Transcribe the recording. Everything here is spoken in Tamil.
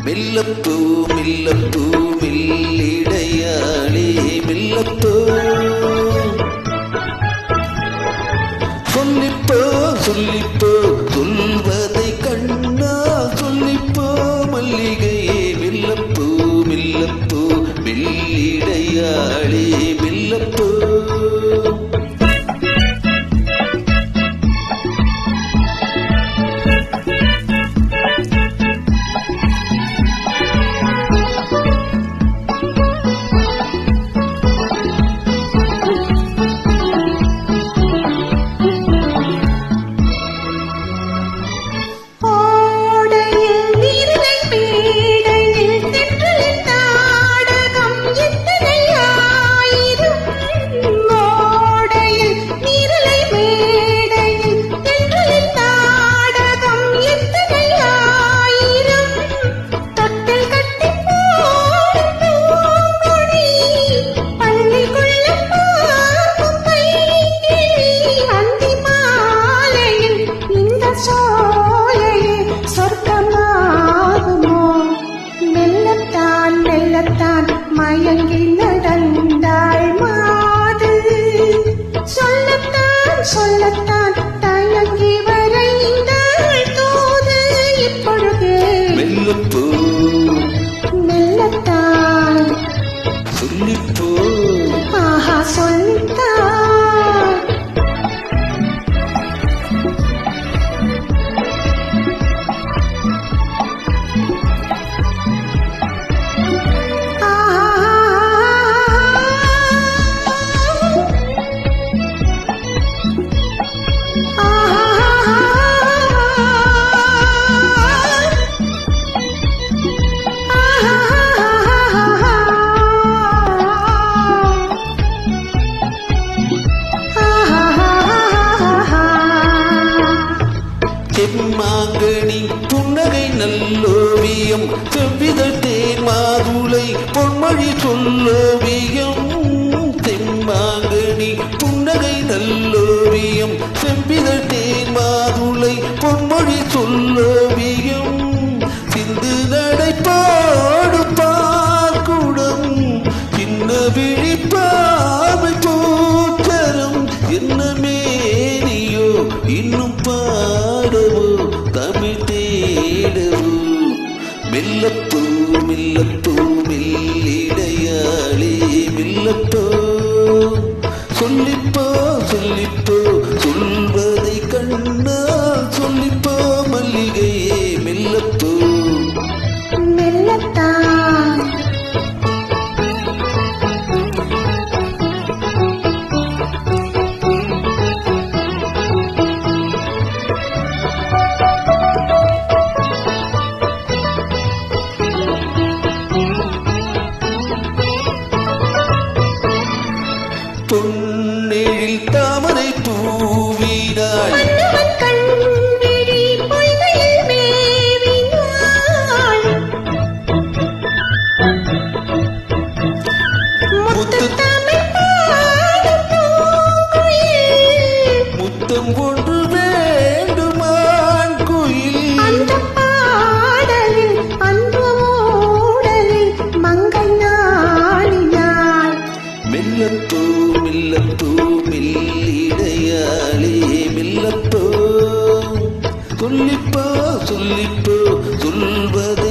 மெல்லப்பூ மெல்லப்பூ மெல்லிடையாளே மெல்லப்பூ சொல்லிப்போ சொல்லிப்போ சொல்வதை கண்ணா சொல்லிப்போ மல்லிகையே மெல்லப்பூ மெல்லப்பூ மெல்லிடையாளே மெல்லப்பூ மயங்கி நடந்தாள் மாது சொல்லத்தான் சொல்லத்தான் தயங்கி வரைந்தாள் தூது இப்பொழுது மெல்லப்பூ மெல்லத்தான் சொல்லிப்போ ஆஹா சொல்லித்தான் செம்மாங்கனி புன்னகை நல்லோவியம் செவ்விதழ் தேன் மாதுளை பொன்மொழி சொல்லோவியம் செம்மாங்கனி புன்னகை நல்லோவியம் செவ்விதழ் தேன் மாதுளை பொன்மொழி சொல்லோவியம் சிந்து நடைபாடு பார்க்குடம் சின்ன விழிப்பாவை பூச்சரம் என்ன மேனியோ இன்னும் பாடவோ தமிழ் தேடவோ மெல்லப்பூ மெல்லப்பூ மெல்லிடையாளே மெல்லப்பூ சொல்லிப்போ சொல்லிப்போ சொல்வதை கண்ணா சொல்லிப்போ மல்லிகையே மெல்லப்பூ மெல்லத்தான் பொன்னெழில் தாமரை பூவினாள் முத்தம் ஒன்று வேண்டுமான் குயில் அந்த பாடலில் அன்பு ஊடலில் மங்கை நாடினாள் மெல்லப்பூ மெல்லப்பூ மெல்லிடையாளே மெல்லப்பூ சொல்லிப்போ சொல்லிப்போ சொல்வது